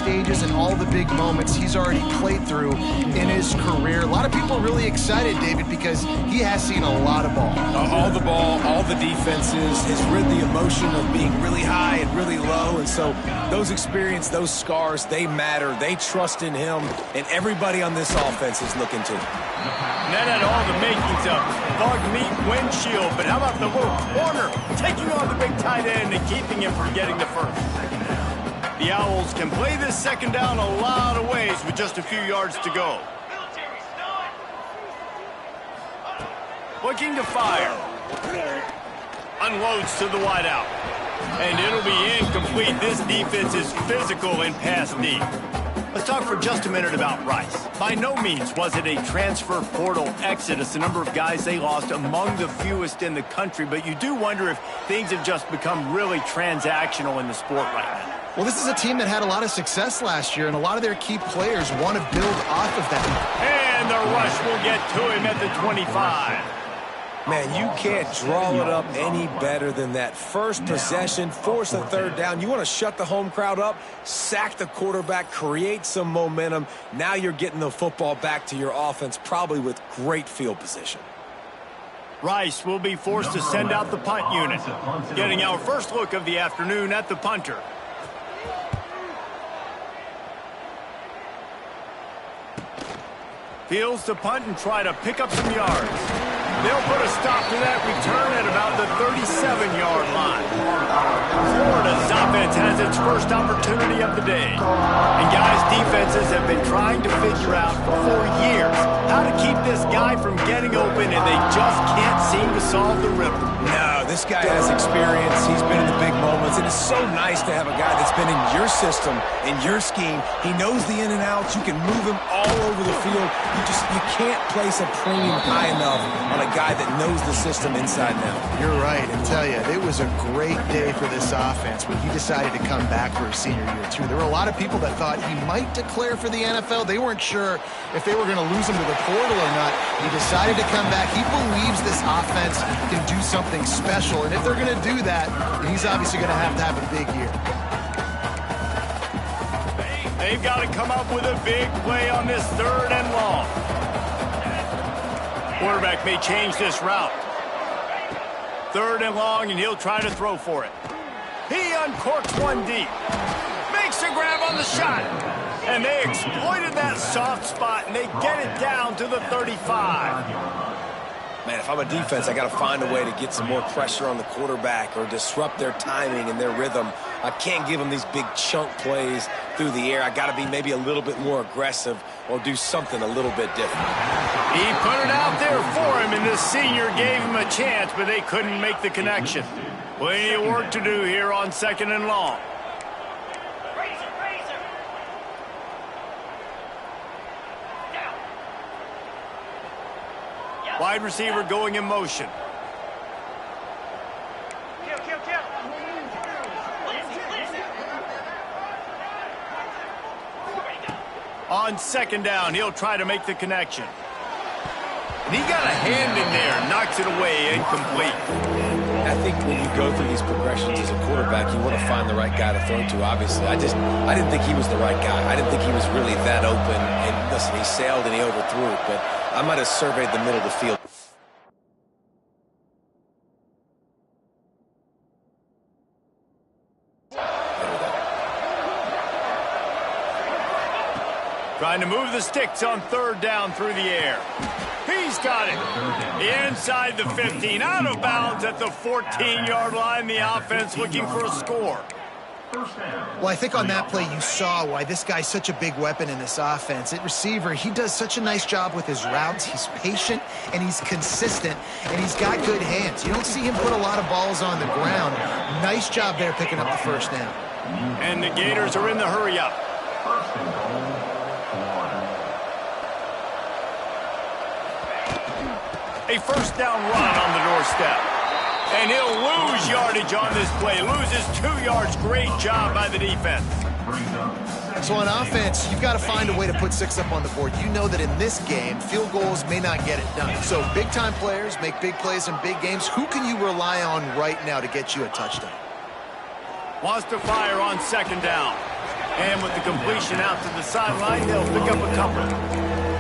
stages and all the big moments he's already played through in his career. A lot of people are really excited, David, because he has seen a lot of ball. All the ball, all the defenses, has rid the emotion of being really high and really low. And so those experiences, those scars, they matter. They trust in him, and everybody on this offense is looking to him. And that had all the makings of bug meat windshield, but how about the little corner taking on the big tight end and keeping him from getting the first? The Owls can play this second down a lot of ways with just a few yards to go. Looking to fire. Unloads to the wideout. And it'll be incomplete. This defense is physical in pass deep. Let's talk for just a minute about Rice. By no means was it a transfer portal exodus, the number of guys they lost among the fewest in the country, but you do wonder if things have just become really transactional in the sport right now. Well, this is a team that had a lot of success last year, and a lot of their key players want to build off of that. And the rush will get to him at the 25. Man, you can't draw it up any better than that. First possession, force a third down. You want to shut the home crowd up, sack the quarterback, create some momentum. Now you're getting the football back to your offense, probably with great field position. Rice will be forced to send out the punt unit. Getting our first look of the afternoon at the punter. Fields to punt and try to pick up some yards. They'll put a stop to that return at about the 37-yard line. Florida's offense has its first opportunity of the day. And guys, defenses have been trying to figure out for years how to keep this guy from getting open, and they just can't seem to solve the riddle. No, this guy has experience. He's been in the big moments, and it's so nice to have a guy that's been in your system, in your scheme. He knows the in and outs. You can move him all over the field. You can't place a premium high enough on a guy that knows the system inside and out. You're right, and tell you, it was a great day for this offense when he decided to come back for his senior year, too. There were a lot of people that thought he might declare for the NFL. They weren't sure if they were going to lose him to the portal or not. He decided to come back. He believes this offense can do something special, and if they're going to do that, he's obviously going to have a big year. They've got to come up with a big play on this third and long. Quarterback may change this route. Third and long, and he'll try to throw for it. He uncorks one deep. Makes a grab on the shot. And they exploited that soft spot, and they get it down to the 35. Man, if I'm a defense, I got to find a way to get some more pressure on the quarterback or disrupt their timing and their rhythm. I can't give them these big chunk plays through the air. I got to be maybe a little bit more aggressive or do something a little bit different. He put it out there for him, and the senior gave him a chance, but they couldn't make the connection. Plenty of work to do here on second and long. Wide receiver going in motion. On second down, he'll try to make the connection. And he got a hand in there, knocks it away, incomplete. I think when you go through these progressions as a quarterback, you want to find the right guy to throw to, obviously. I didn't think he was the right guy. I didn't think he was really that open. And listen, he sailed and he overthrew it, but I might have surveyed the middle of the field. Trying to move the sticks on third down through the air. He's got it. Inside the 15, out of bounds at the 14-yard line. The offense looking for a score. Well, I think on that play you saw why this guy's such a big weapon in this offense. At receiver, he does such a nice job with his routes. He's patient, and he's consistent, and he's got good hands. You don't see him put a lot of balls on the ground. Nice job there picking up the first down. And the Gators are in the hurry-up. A first down run on the doorstep. And he'll lose yardage on this play. Loses 2 yards. Great job by the defense. So on offense, you've got to find a way to put 6 up on the board. You know that in this game, field goals may not get it done. So big-time players make big plays in big games. Who can you rely on right now to get you a touchdown? Wants to fire on second down. And with the completion out to the sideline, they'll pick up a couple.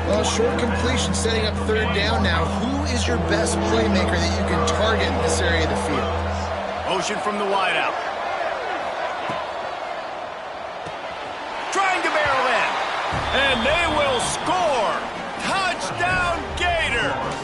Well, short completion setting up third down now. Who is your best playmaker that you can target in this area of the field? Motion from the wideout. Trying to barrel in. And they will score. Touchdown, Gators.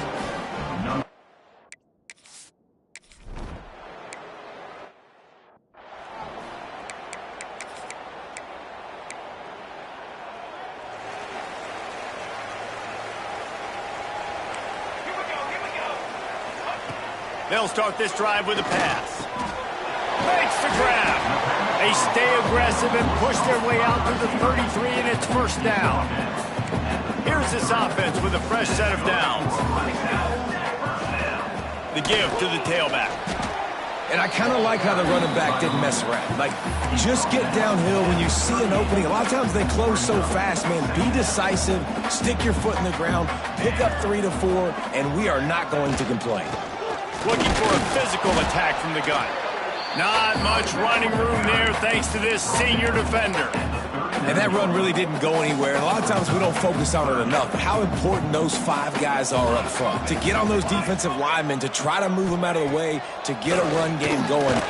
They'll start this drive with a pass. Makes the grab. They stay aggressive and push their way out to the 33, and it's first down. Here's this offense with a fresh set of downs. The give to the tailback. And I kind of like how the running back didn't mess around. Like, just get downhill when you see an opening. A lot of times they close so fast, man. Be decisive, stick your foot in the ground, pick up 3 to 4, and we are not going to complain. Looking for a physical attack from the gun. Not much running room there thanks to this senior defender. And that run really didn't go anywhere. And a lot of times we don't focus on it enough. But how important those 5 guys are up front. To get on those defensive linemen, to try to move them out of the way, to get a run game going.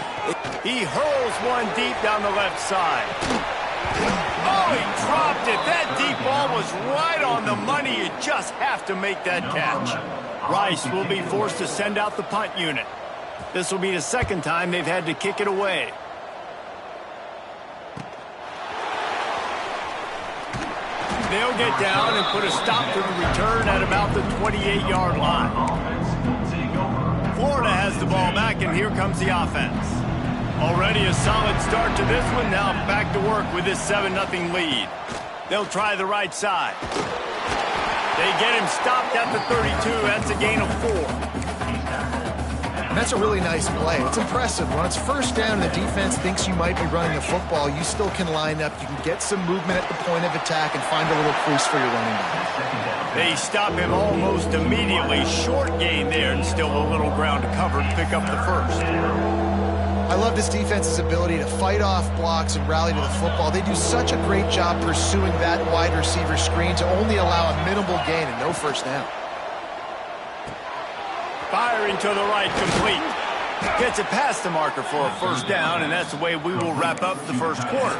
He hurls one deep down the left side. Oh, he dropped it. That deep ball was right on the money. You just have to make that catch. Rice will be forced to send out the punt unit. This will be the second time they've had to kick it away. They'll get down and put a stop to the return at about the 28-yard line. Florida has the ball back, and here comes the offense. Already a solid start to this one. Now back to work with this 7-0 lead. They'll try the right side. They get him stopped at the 32. That's a gain of 4. And that's a really nice play. It's impressive. When it's first down and the defense thinks you might be running a football, you still can line up. You can get some movement at the point of attack and find a little crease for your running back. They stop him almost immediately. Short gain there and still a little ground to cover to pick up the first. I love this defense's ability to fight off blocks and rally to the football. They do such a great job pursuing that wide receiver screen to only allow a minimal gain and no first down. Firing to the right, complete. Gets it past the marker for a first down, and that's the way we will wrap up the first quarter.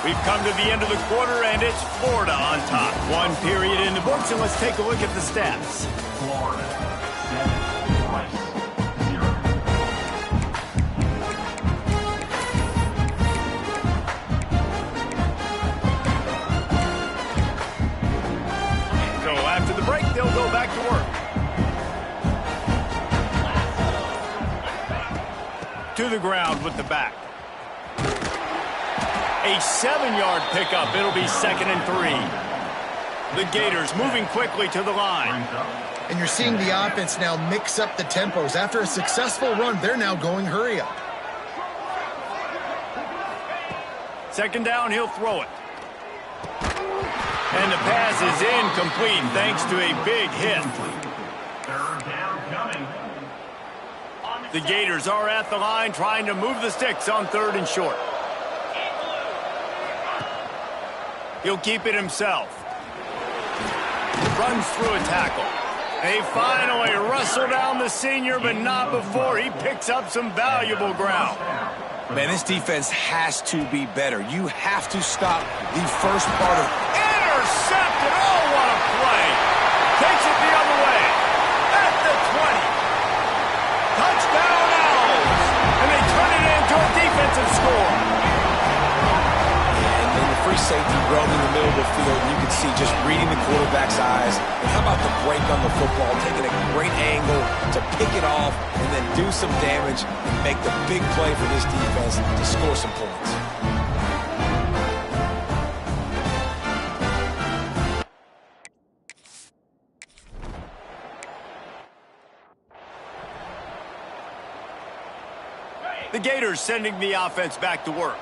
We've come to the end of the quarter, and it's Florida on top. 1 period in the books, and let's take a look at the stats. Florida, 7 Rice, 0. So after the break, they'll go back to work. To the ground with the back. A 7-yard pickup. It'll be 2nd and 3. The Gators moving quickly to the line. And you're seeing the offense now mix up the tempos. After a successful run, they're now going hurry up. 2nd down, he'll throw it. And the pass is incomplete thanks to a big hit. 3rd down coming. The Gators are at the line trying to move the sticks on 3rd and short. He'll keep it himself. Runs through a tackle. They finally wrestle down the senior, but not before he picks up some valuable ground. Man, this defense has to be better. You have to stop the first part of... Intercepted! Oh, what a play! Takes it the other way. At the 20. Touchdown Owls! And they turn it into a defensive score. And then the free safety roaming in the middle of the field, you can see just reading the quarterback's eyes. And how about the break on the football, taking a great angle to pick it off and then do some damage and make the big play for this defense to score some points. The Gators sending the offense back to work.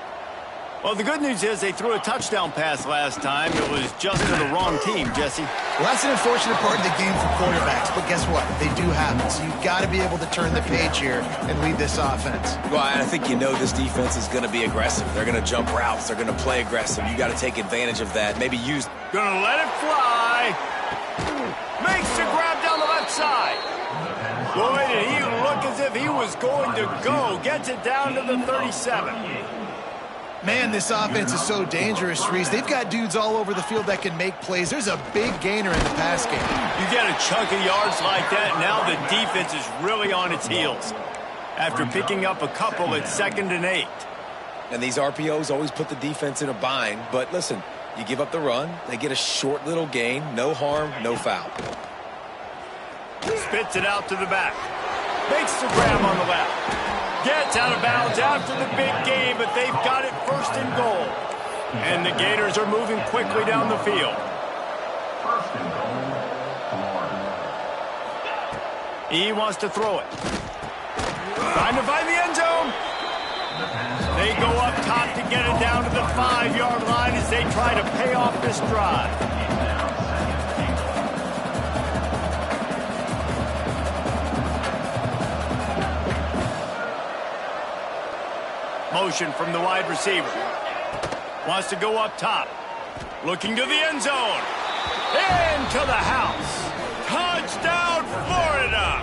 Well, the good news is they threw a touchdown pass last time. It was just to the wrong team, Jesse. Well, that's an unfortunate part of the game for quarterbacks, but guess what? They do happen, so you've got to be able to turn the page here and lead this offense. Well, I think you know this defense is going to be aggressive. They're going to jump routes. They're going to play aggressive. You got to take advantage of that. Maybe use... Gonna let it fly. Makes the grab down the left side. Boy, did he look as if he was going to go. Gets it down to the 37. Man, this offense is so dangerous, Reese. They've got dudes all over the field that can make plays. There's a big gainer in the pass game. You get a chunk of yards like that, now the defense is really on its heels. After picking up a couple at 2nd and 8. And these RPOs always put the defense in a bind. But listen, you give up the run, they get a short little gain. No harm, no foul. Spits it out to the back. Makes the grab on the left. Gets out of bounds after the big game, but they've got it 1st and goal. And the Gators are moving quickly down the field. 1st and goal, Florida. He wants to throw it. Trying to find the end zone. They go up top to get it down to the 5-yard line as they try to pay off this drive. Motion from the wide receiver. Wants to go up top. Looking to the end zone. Into the house. Touchdown, Florida.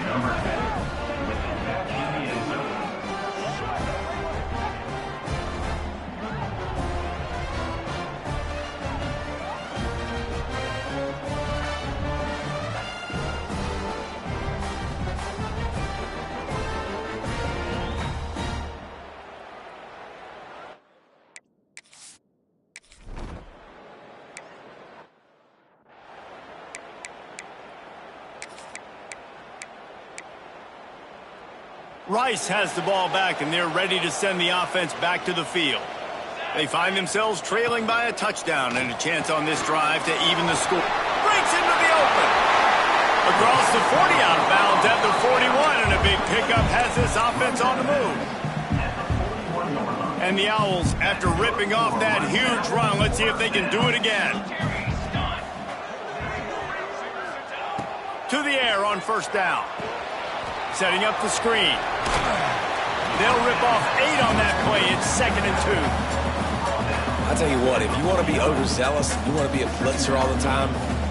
Number 10, with a catch in the end zone. Rice has the ball back, and they're ready to send the offense back to the field. They find themselves trailing by a touchdown and a chance on this drive to even the score. Breaks into the open. Across the 40, out of bounds at the 41, and a big pickup has this offense on the move. And the Owls, after ripping off that huge run, let's see if they can do it again. To the air on 1st down. Setting up the screen. They'll rip off 8 on that play. It's 2nd and 2. I'll tell you what, if you want to be overzealous, you want to be a blitzer all the time,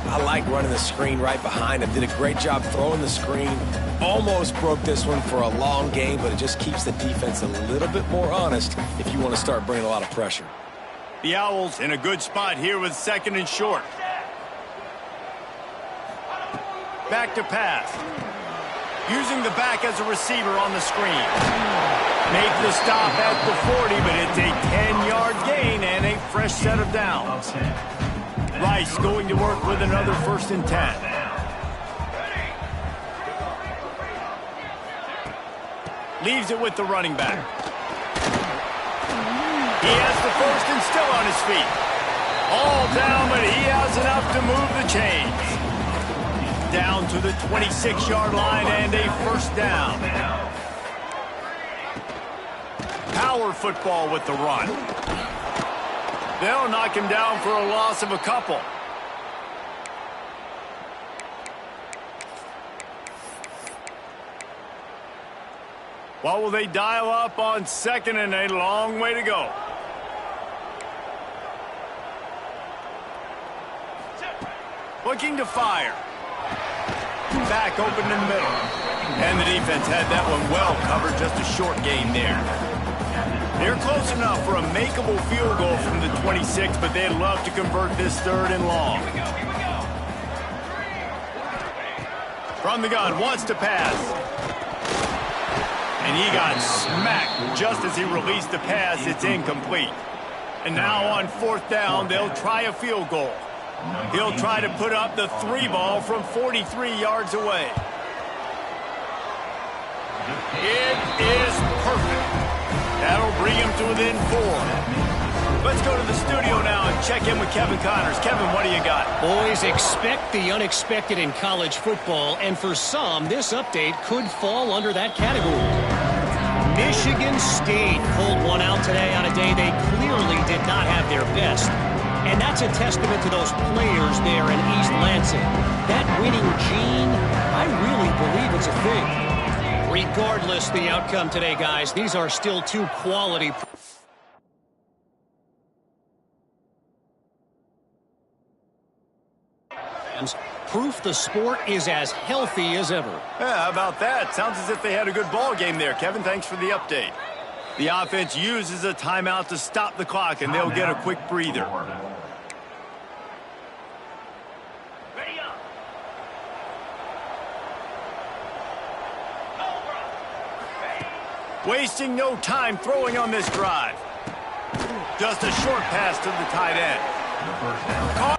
I like running the screen right behind him. Did a great job throwing the screen. Almost broke this one for a long game, but it just keeps the defense a little bit more honest if you want to start bringing a lot of pressure. The Owls in a good spot here with 2nd and short. Back to pass. Using the back as a receiver on the screen. Make the stop at the 40, but it's a 10-yard gain and a fresh set of downs. Rice going to work with another 1st and 10. Leaves it with the running back. He has the 1st and still on his feet. All down, but he has enough to move the chains. Down to the 26-yard line and a 1st down. Power football with the run. They'll knock him down for a loss of a couple. What will they dial up on 2nd and a long way to go? Looking to fire. Back open in the middle. And the defense had that one well covered, just a short gain there. They're close enough for a makeable field goal from the 26, but they'd love to convert this 3rd and long. From the gun, wants to pass. And he got smacked just as he released the pass. It's incomplete. And now on 4th down, they'll try a field goal. He'll try to put up the 3 ball from 43 yards away. It is perfect. That'll bring him to within 4. Let's go to the studio now and check in with Kevin Connors. Kevin, what do you got? Boys, expect the unexpected in college football, and for some, this update could fall under that category. Michigan State pulled one out today on a day they clearly did not have their best. And that's a testament to those players there in East Lansing. That winning gene, I really believe it's a thing. Regardless the outcome today, guys, these are still two quality. Proof the sport is as healthy as ever. Yeah, how about that? Sounds as if they had a good ball game there. Kevin, thanks for the update. The offense uses a timeout to stop the clock, and they'll get a quick breather. Wasting no time throwing on this drive. Just a short pass to the tight end. The first down.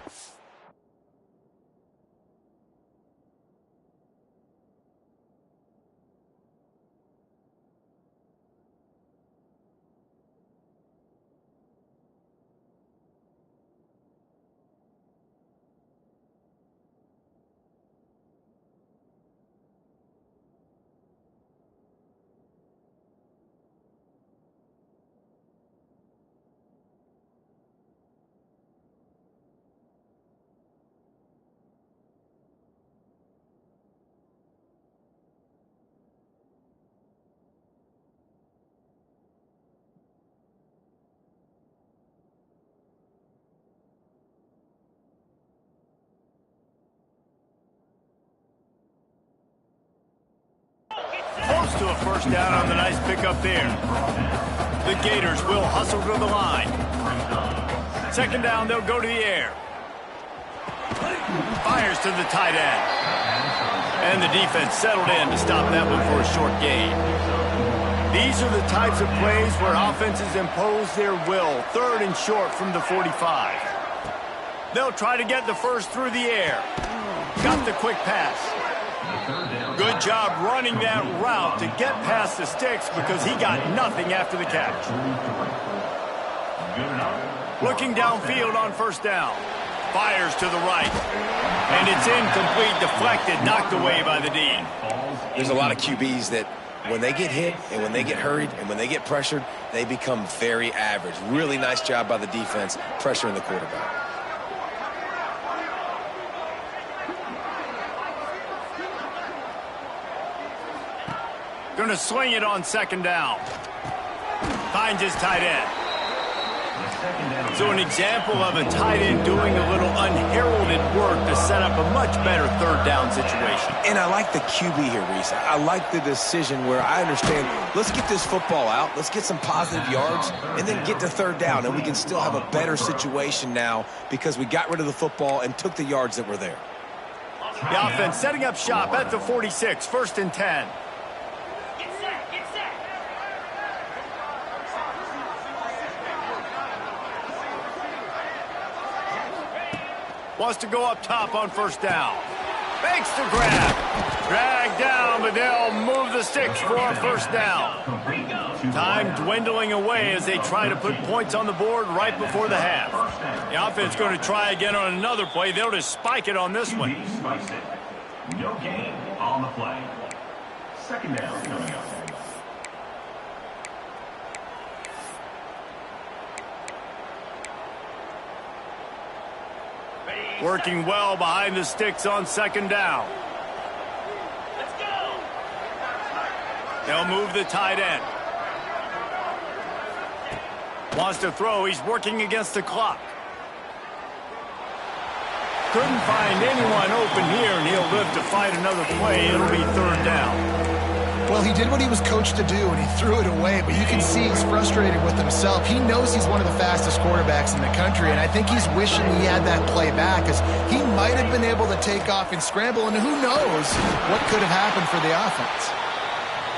Close to a first down on the nice pickup there. The Gators will hustle to the line. Second down, they'll go to the air. Fires to the tight end. And the defense settled in to stop that one for a short gain. These are the types of plays where offenses impose their will. Third and short from the 45. They'll try to get the first through the air. Got the quick pass. Good job running that route to get past the sticks because he got nothing after the catch. Looking downfield on first down. Fires to the right. And it's incomplete, deflected, knocked away by the D. There's a lot of QBs that when they get hit and when they get hurried and when they get pressured, they become very average. Really nice job by the defense pressuring the quarterback. Going to sling it on second down. Finds his tight end. So an example of a tight end doing a little unheralded work to set up a much better third down situation. And I like the QB here, Reese. I like the decision where I understand, let's get this football out, let's get some positive yards, and then get to third down, and we can still have a better situation now because we got rid of the football and took the yards that were there. The offense setting up shop at the 46, first and 10. Wants to go up top on first down. Makes the grab. Dragged down, but they'll move the sticks for a first down. Time dwindling away as they try to put points on the board right before the half. The offense going to try again on another play. They'll just spike it on this one. No gain on the play. Second down coming up. Working well behind the sticks on second down. Let's go. They'll move the tight end. Wants to throw. He's working against the clock. Couldn't find anyone open here, and he'll live to fight another play. It'll be third down. Well, he did what he was coached to do, and he threw it away, but you can see he's frustrated with himself. He knows he's one of the fastest quarterbacks in the country, and I think he's wishing he had that play back, because he might have been able to take off and scramble, and who knows what could have happened for the offense.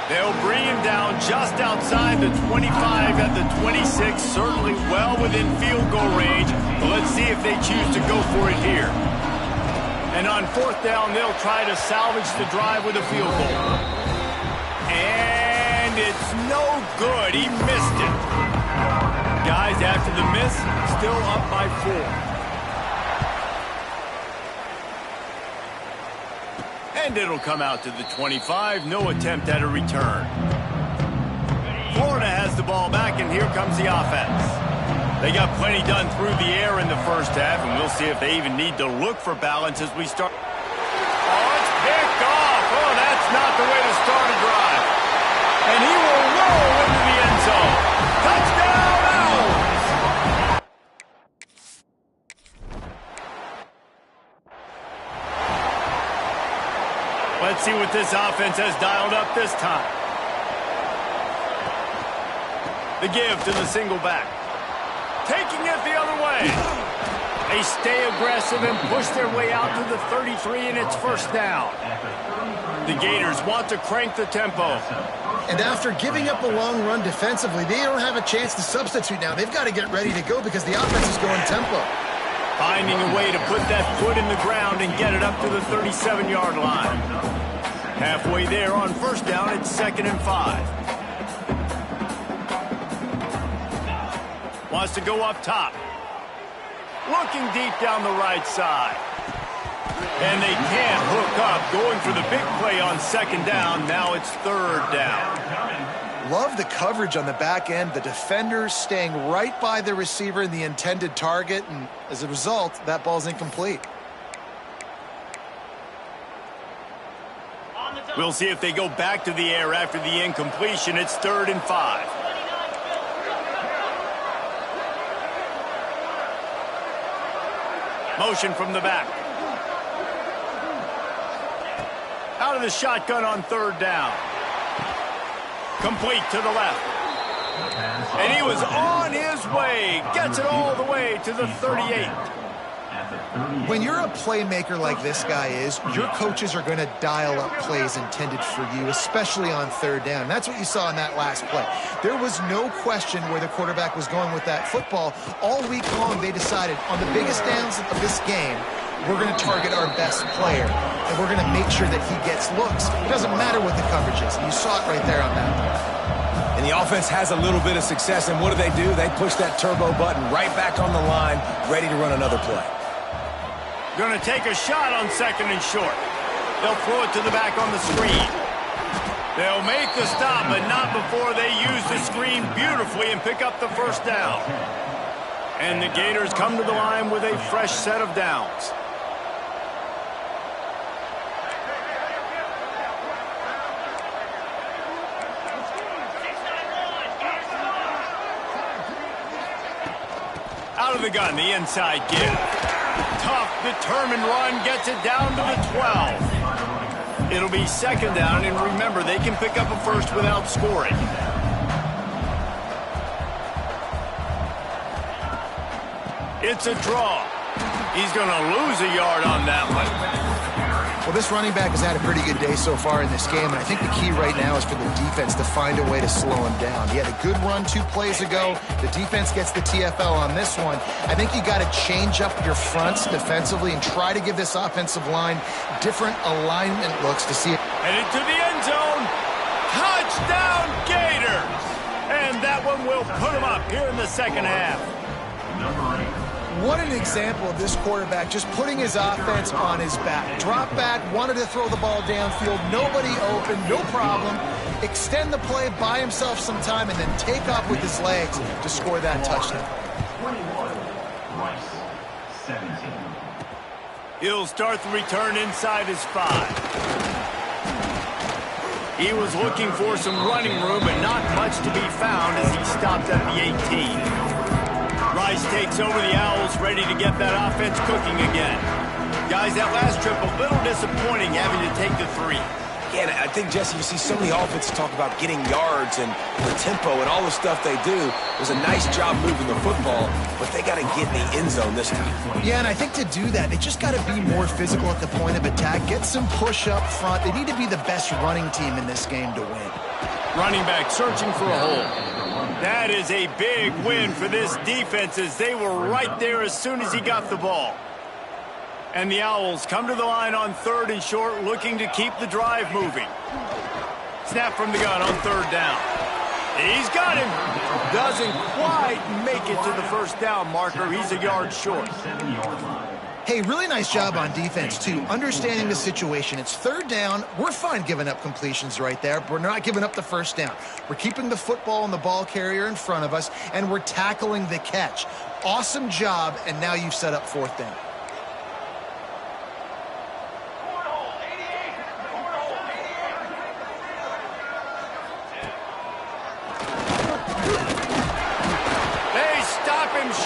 They'll bring him down just outside the 25 at the 26, certainly well within field goal range, but let's see if they choose to go for it here. And on fourth down, they'll try to salvage the drive with a field goal. And it's no good. He missed it. Guys, after the miss, still up by 4. And it'll come out to the 25. No attempt at a return. and here comes the offense. They got plenty done through the air in the first half, and we'll see if they even need to look for balance as we start. Oh, it's picked off. Oh, that's not the way to start a drive. And he will roll into the end zone. Touchdown, Owls! Let's see what this offense has dialed up this time. The give to the single back. Taking it the other way. They stay aggressive and push their way out to the 33, and it's first down. The Gators want to crank the tempo. And after giving up a long run defensively, they don't have a chance to substitute now. They've got to get ready to go because the offense is going tempo. Finding a way to put that foot in the ground and get it up to the 37-yard line. Halfway there on first down, it's 2nd and 5. Wants to go up top. Looking deep down the right side. And they can't hook up. Going for the big play on 2nd down. Now it's 3rd down. Love the coverage on the back end. The defenders staying right by the receiver and the intended target. And as a result, that ball's incomplete. We'll see if they go back to the air after the incompletion. It's 3rd and 5. Motion from the back. Out of the shotgun on 3rd down. Complete to the left. And he was on his way. Gets it all the way to the 38. When you're a playmaker like this guy is, your coaches are going to dial up plays intended for you, especially on 3rd down. That's what you saw in that last play. There was no question where the quarterback was going with that football. All week long, they decided on the biggest downs of this game, we're going to target our best player, and we're going to make sure that he gets looks. It doesn't matter what the coverage is. And you saw it right there on that play. And the offense has a little bit of success, and what do? They push that turbo button right back on the line, ready to run another play. Going to take a shot on 2nd and short. They'll throw it to the back on the screen. They'll make the stop, but not before they use the screen beautifully and pick up the first down. And the Gators come to the line with a fresh set of downs. Out of the gun, the inside give. Tough, determined run, gets it down to the 12. It'll be 2nd down, and remember, they can pick up a first without scoring. It's a draw. He's going to lose a yard on that one. Well, this running back has had a pretty good day so far in this game, and I think the key right now is for the defense to find a way to slow him down. He had a good run 2 plays ago. The defense gets the TFL on this one. I think you got to change up your fronts defensively and try to give this offensive line different alignment looks to see it. Headed to the end zone. Touchdown, Gators! And that one will put him up here in the 2nd half. What an example of this quarterback just putting his offense on his back. Drop back, wanted to throw the ball downfield, nobody open, no problem. Extend the play, buy himself some time, and then take off with his legs to score that touchdown. 21, Rice, 17. He'll start the return inside his 5. He was looking for some running room, but not much to be found as he stopped at the 18. Rice takes over the Owls, ready to get that offense cooking again. Guys, that last trip, a little disappointing having to take the 3. Yeah, and I think, Jesse, you see so many offenses talk about getting yards and the tempo and all the stuff they do. It was a nice job moving the football, but they got to get in the end zone this time. Yeah, and I think to do that, they just got to be more physical at the point of attack, get some push up front. They need to be the best running team in this game to win. Running back searching for a hole. That is a big win for this defense as they were right there as soon as he got the ball. And the Owls come to the line on 3rd and short, looking to keep the drive moving. Snap from the gun on 3rd down. He's got him. Doesn't quite make it to the first down marker. He's a yard short. Hey, really nice job on defense, too, understanding the situation. It's third down. We're fine giving up completions right there, but we're not giving up the first down. We're keeping the football and the ball carrier in front of us, and we're tackling the catch. Awesome job, and now you've set up fourth down.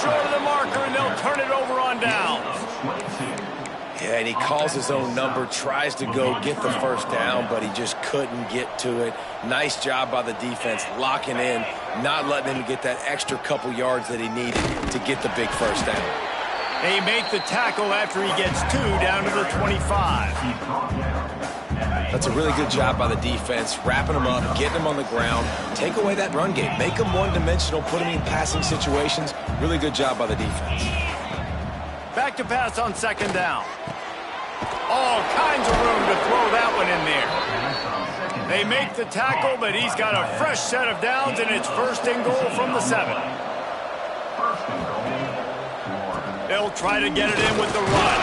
Short of the marker, and they'll turn it over on downs. Yeah, and he calls his own number, tries to go get the first down, but he just couldn't get to it. Nice job by the defense, locking in, not letting him get that extra couple yards that he needed to get the big first down. They make the tackle after he gets 2 down to the 25. That's a really good job by the defense, wrapping them up, getting them on the ground, take away that run game, make them one-dimensional, put them in passing situations. Really good job by the defense. Back to pass on second down. All kinds of room to throw that one in there. They make the tackle, but he's got a fresh set of downs, and it's first and goal from the 7. They'll try to get it in with the run.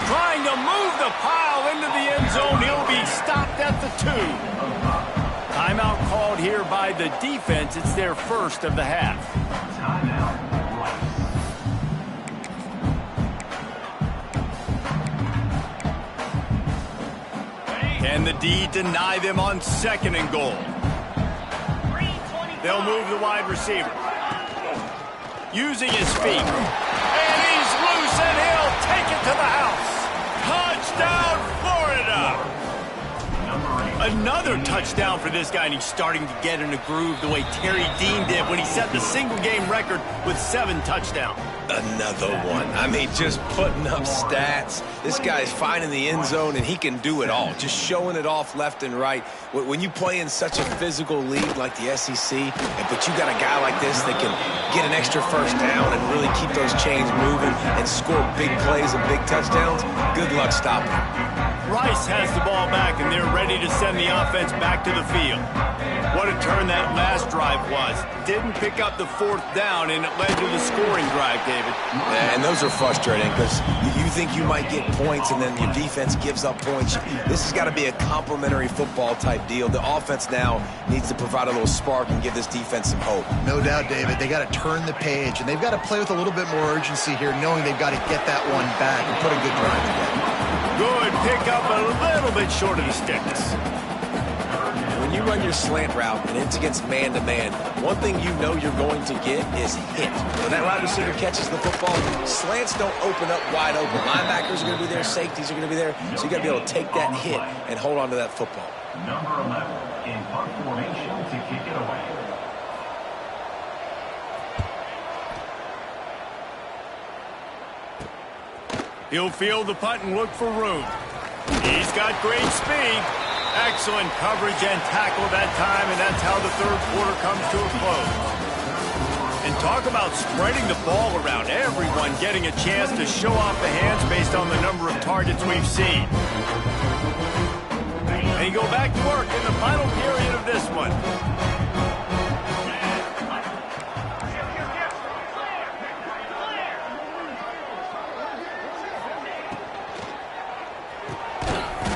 Trying to move the pile into the end zone. He'll be stopped at the 2. Timeout called here by the defense. It's their first of the half. Can the D deny them on second and goal? They'll move the wide receiver. Using his feet. And he's loose, and he'll take it to the house. Touchdown, Florida! Another touchdown for this guy, and he's starting to get in a groove the way Terry Dean did when he set the single-game record with 7 touchdowns. Another one. I mean, just putting up stats. This guy's finding the end zone, and he can do it all. Just showing it off left and right. When you play in such a physical league like the SEC, but you got a guy like this that can get an extra first down and really keep those chains moving and score big plays and big touchdowns, good luck stopping him. Rice has the ball back, and they're ready to send the offense back to the field. What a turn that last drive was. Didn't pick up the 4th down, and it led to the scoring drive, David. Yeah, and those are frustrating because you think you might get points, and then your defense gives up points. This has got to be a complementary football type deal. The offense now needs to provide a little spark and give this defense some hope. No doubt, David. They got to turn the page, and they've got to play with a little bit more urgency here, knowing they've got to get that one back and put a good drive together. Good pickup, a little bit short of the sticks. When you run your slant route and it's against man-to-man, one thing you know you're going to get is hit. When that wide receiver catches the football, slants don't open up wide open. Linebackers are going to be there, safeties are going to be there, so you got to be able to take that hit and hold on to that football. Number 11 in punt formation to kick it away. He'll field the punt and look for room. He's got great speed. Excellent coverage and tackle that time, and that's how the third quarter comes to a close. And talk about spreading the ball around. Everyone getting a chance to show off the hands based on the number of targets we've seen. They go back to work in the final period of this one.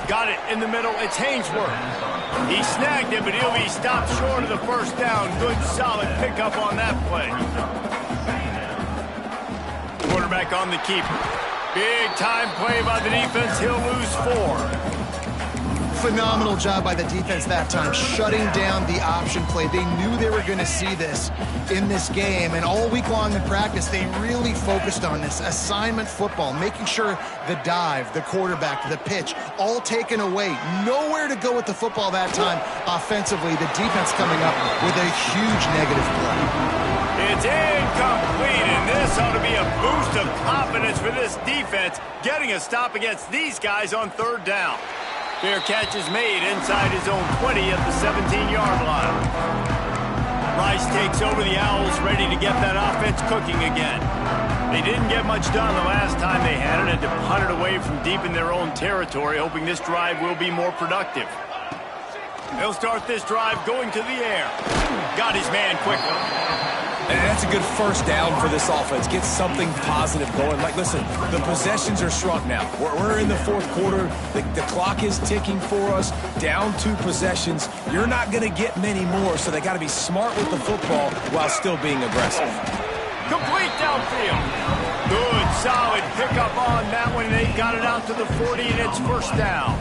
Got it in the middle. It's Hainsworth. He snagged it, but he'll be stopped short of the first down. Good, solid pickup on that play. Quarterback on the keeper. Big time play by the defense. He'll lose 4. Phenomenal job by the defense that time, shutting down the option play. They knew they were going to see this in this game, and all week long in practice, they really focused on this assignment football, making sure the dive, the quarterback, the pitch, all taken away. Nowhere to go with the football that time offensively. The defense coming up with a huge negative play. It's incomplete, and this ought to be a boost of confidence for this defense, getting a stop against these guys on third down. Fair catch is made inside his own 20 at the 17-yard line. Rice takes over the Owls, ready to get that offense cooking again. They didn't get much done the last time they had it, and to punt it away from deep in their own territory, hoping this drive will be more productive. They'll start this drive going to the air. Got his man quickly. And that's a good first down for this offense. Get something positive going. Like, listen, the possessions are shrunk now. We're in the fourth quarter. The clock is ticking for us. Down 2 possessions. You're not going to get many more, so they got to be smart with the football while still being aggressive. Complete downfield. Good, solid pickup on that one. They got it out to the 40, and it's first down.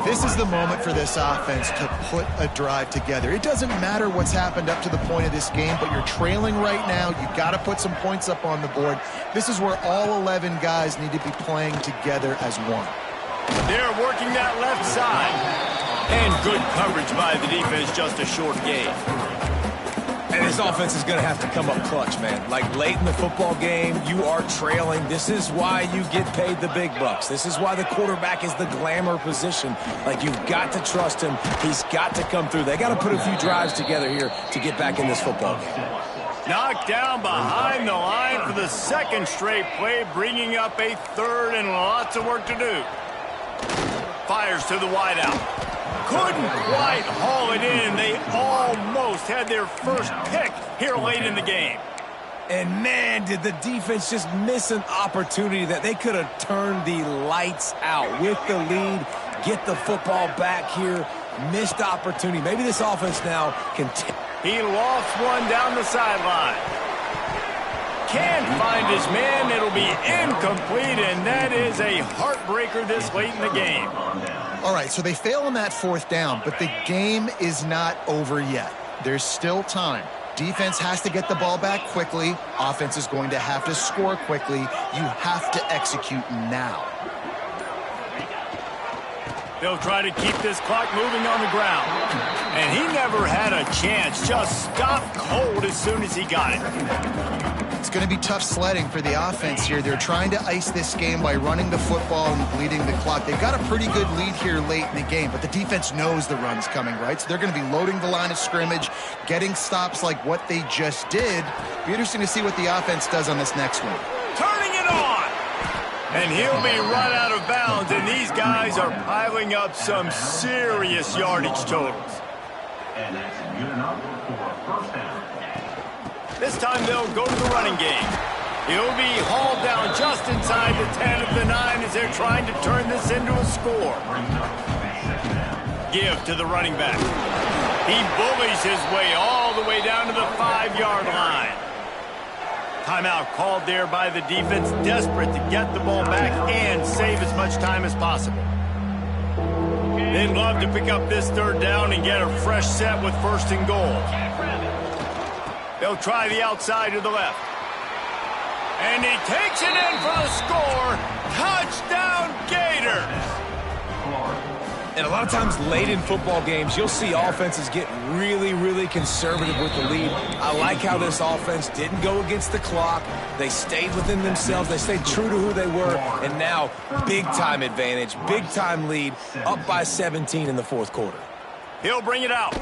This is the moment for this offense to put a drive together. It doesn't matter what's happened up to the point of this game, but you're trailing right now. You got to put some points up on the board. This is where all 11 guys need to be playing together as one. They're working that left side. And good coverage by the defense, just a short gain. And this offense is going to have to come up clutch, man. Like, late in the football game, you are trailing. This is why you get paid the big bucks. This is why the quarterback is the glamour position. Like, you've got to trust him. He's got to come through. They got to put a few drives together here to get back in this football game. Knocked down behind the line for the second straight play, bringing up a third and lots of work to do. Fires to the wideout. Couldn't quite haul it in. They almost had their first pick here late in the game. And, man, did the defense just miss an opportunity that they could have turned the lights out with the lead, get the football back here. Missed opportunity. Maybe this offense now can... He lost one down the sideline. Can't find his man. It'll be incomplete, and that is a heartbreaker this late in the game. All right, so they fail on that fourth down, but the game is not over yet. There's still time. Defense has to get the ball back quickly. Offense is going to have to score quickly. You have to execute now. They'll try to keep this clock moving on the ground. And he never had a chance. Just stopped cold as soon as he got it. It's going to be tough sledding for the offense here. They're trying to ice this game by running the football and bleeding the clock. They've got a pretty good lead here late in the game, but the defense knows the run's coming, right? So they're going to be loading the line of scrimmage, getting stops like what they just did. Be interesting to see what the offense does on this next one. Turning it on! And he'll be run out of bounds, and these guys are piling up some serious yardage totals. And that's good enough for a first down. This time they'll go to the running game. He'll be hauled down just inside the 10 of the 9 as they're trying to turn this into a score. Give to the running back. He bullies his way all the way down to the 5-yard line. Timeout called there by the defense, desperate to get the ball back and save as much time as possible. They'd love to pick up this third down and get a fresh set with first and goal. They'll try the outside to the left. And he takes it in for the score. Touchdown, Gators! And a lot of times late in football games, you'll see offenses get really, really conservative with the lead. I like how this offense didn't go against the clock. They stayed within themselves. They stayed true to who they were. And now, big-time advantage, big-time lead, up by 17 in the fourth quarter. He'll bring it out.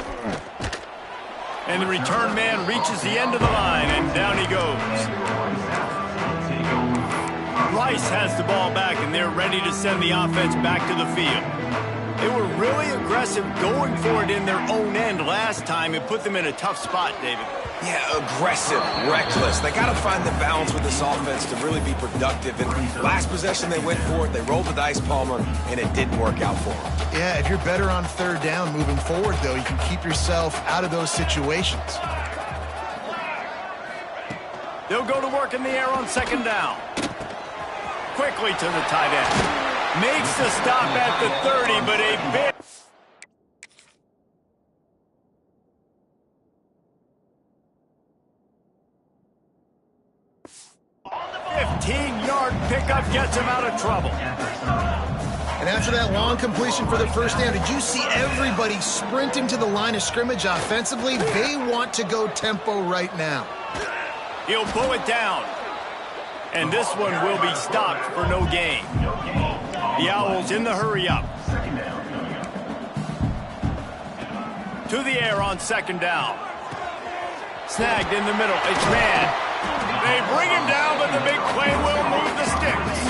And the return man reaches the end of the line, and down he goes. Rice has the ball back, and they're ready to send the offense back to the field. They were really aggressive going for it in their own end last time. It put them in a tough spot, David. Yeah, aggressive, reckless. They got to find the balance with this offense to really be productive. And last possession, they went for it. They rolled the dice, Palmer, and it didn't work out for them. Yeah, if you're better on third down moving forward, though, you can keep yourself out of those situations. They'll go to work in the air on second down. Quickly to the tight end. Makes the stop at the 30, but a big... 15-yard pickup gets him out of trouble. And after that long completion for the first down, did you see everybody sprinting to the line of scrimmage offensively? They want to go tempo right now. He'll pull it down. And this one will be stopped for no gain. The Owls in the hurry-up. To the air on second down. Snagged in the middle. It's man. They bring him down, but the big play will move the sticks.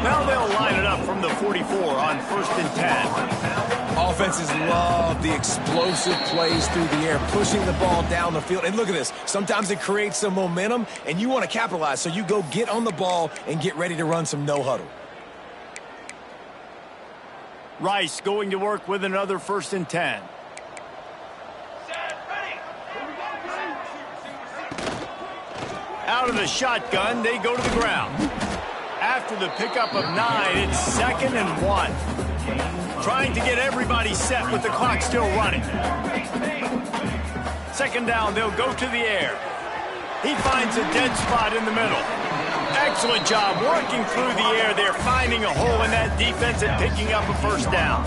Now they'll line it up from the 44 on 1st and 10. Offenses love the explosive plays through the air, pushing the ball down the field. And look at this. Sometimes it creates some momentum, and you want to capitalize. So you go get on the ball and get ready to run some no-huddle. Rice going to work with another 1st and 10. Out of the shotgun, they go to the ground. After the pickup of 9, it's 2nd and 1. Trying to get everybody set with the clock still running. 2nd down, they'll go to the air. He finds a dead spot in the middle. Excellent job working through the air. They're finding a hole in that defense and picking up a 1st down.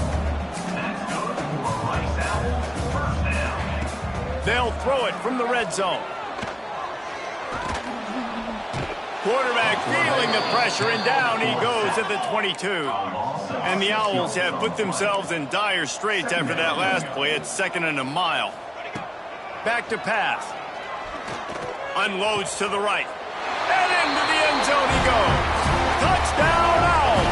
They'll throw it from the red zone. Quarterback feeling the pressure, and down he goes at the 22. And the Owls have put themselves in dire straits after that last play. It's 2nd and a mile. Back to pass. Unloads to the right. And into the end zone he goes. Touchdown, Owls!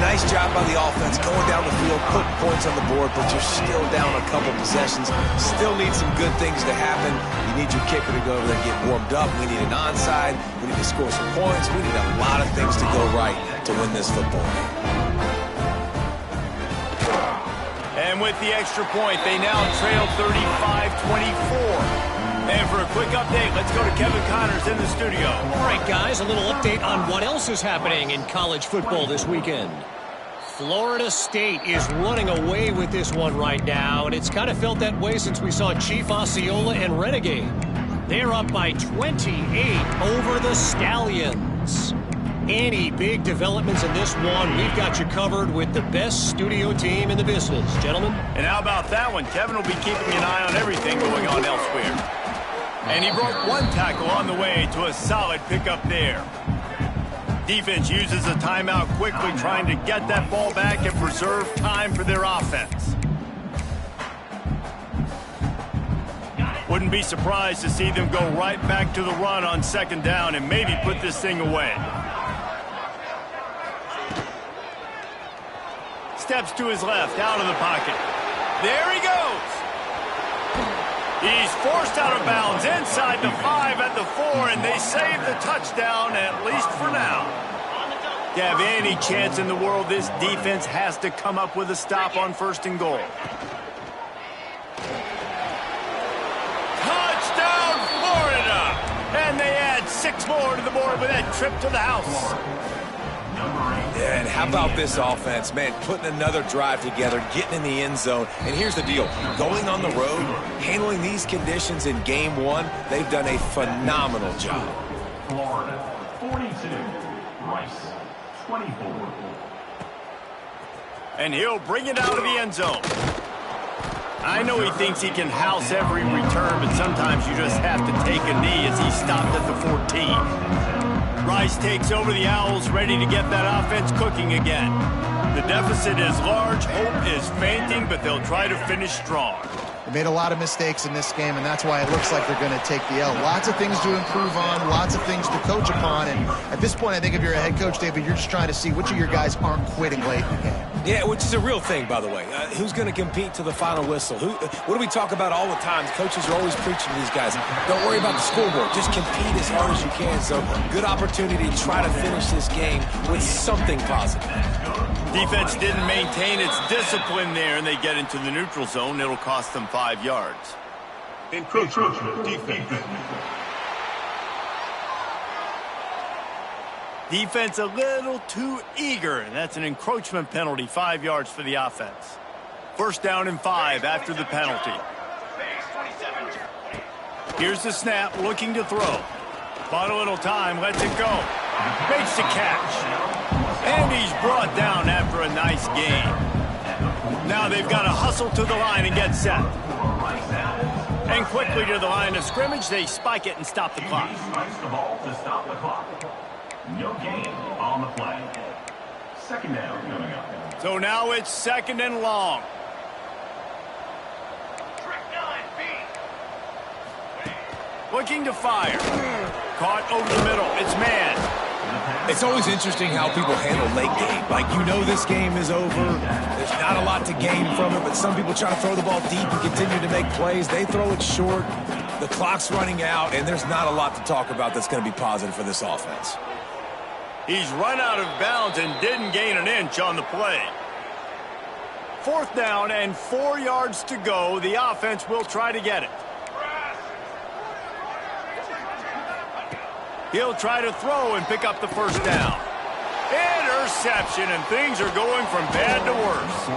Nice job by the offense going down the field, putting points on the board, but you're still down a couple possessions. Still need some good things to happen. You need your kicker to go over there and get warmed up. We need an onside. We need to score some points. We need a lot of things to go right to win this football game. And with the extra point, they now trail 35-24. And for a quick update, let's go to Kevin Connors in the studio. All right, guys, a little update on what else is happening in college football this weekend. Florida State is running away with this one right now, and it's kind of felt that way since we saw Chief Osceola and Renegade. They're up by 28 over the Stallions. Any big developments in this one, we've got you covered with the best studio team in the business, gentlemen. And how about that one? Kevin will be keeping an eye on everything going on elsewhere. And he broke one tackle on the way to a solid pickup there. Defense uses a timeout quickly, trying to get that ball back and preserve time for their offense. Wouldn't be surprised to see them go right back to the run on 2nd down and maybe put this thing away. Steps to his left, out of the pocket. There he goes. He's forced out of bounds inside the 5 at the 4, and they save the touchdown, at least for now. To have any chance in the world, this defense has to come up with a stop on 1st and goal. Touchdown, Florida! And they add 6 more to the board with that trip to the house. Yeah, and how about this offense, man, putting another drive together, getting in the end zone. And here's the deal. Going on the road, handling these conditions in game 1, they've done a phenomenal job. Florida, 42. Rice, 24. And he'll bring it out of the end zone. I know he thinks he can house every return, but sometimes you just have to take a knee as he stopped at the 14. Rice takes over the Owls, ready to get that offense cooking again. The deficit is large, hope is fainting, but they'll try to finish strong. They made a lot of mistakes in this game, and that's why it looks like they're going to take the L. Lots of things to improve on, lots of things to coach upon, and at this point, I think if you're a head coach, David, you're just trying to see which of your guys aren't quitting late in the game. Yeah, which is a real thing, by the way. Who's going to compete to the final whistle? What do we talk about all the time? Coaches are always preaching to these guys. Don't worry about the scoreboard. Just compete as hard as you can. So, good opportunity to try to finish this game with something positive. Defense didn't maintain its discipline there, and they get into the neutral zone. It'll cost them 5 yards. Encroachment defense. Defense a little too eager, and that's an encroachment penalty, 5 yards for the offense. 1st down and 5 after the penalty. Here's the snap, looking to throw. Bought a little time, lets it go. Makes the catch. And he's brought down after a nice gain. Now they've got to hustle to the line and get set. And quickly to the line of scrimmage, they spike it and stop the clock. Strikes the ball to stop the clock. No gain on the play. 2nd down coming up. So now it's 2nd and long. Looking to fire. Caught over the middle. It's man. It's always interesting how people handle late game. Like, you know this game is over. There's not a lot to gain from it, but some people try to throw the ball deep and continue to make plays. They throw it short. The clock's running out, and there's not a lot to talk about that's going to be positive for this offense. He's run out of bounds and didn't gain an inch on the play. 4th down and 4 yards to go. The offense will try to get it. He'll try to throw and pick up the first down. Interception, and things are going from bad to worse.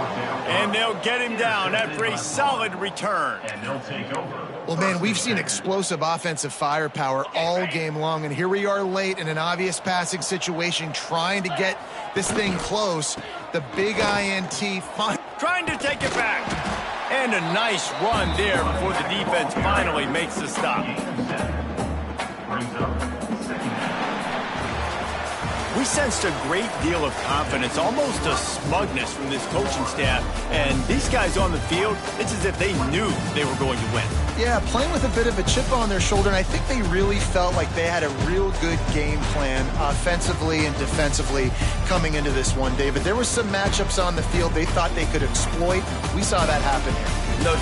And they'll get him down after a solid return. And they'll take over. Well, man, we've seen explosive offensive firepower all game long, and here we are late in an obvious passing situation trying to get this thing close. The big INT Trying to take it back. And a nice run there before the defense finally makes the stop. Brings up second down. We sensed a great deal of confidence, almost a smugness from this coaching staff. And these guys on the field, it's as if they knew they were going to win. Yeah, playing with a bit of a chip on their shoulder, and I think they really felt like they had a real good game plan offensively and defensively coming into this one, David. There were some matchups on the field they thought they could exploit. We saw that happen here. No doubt.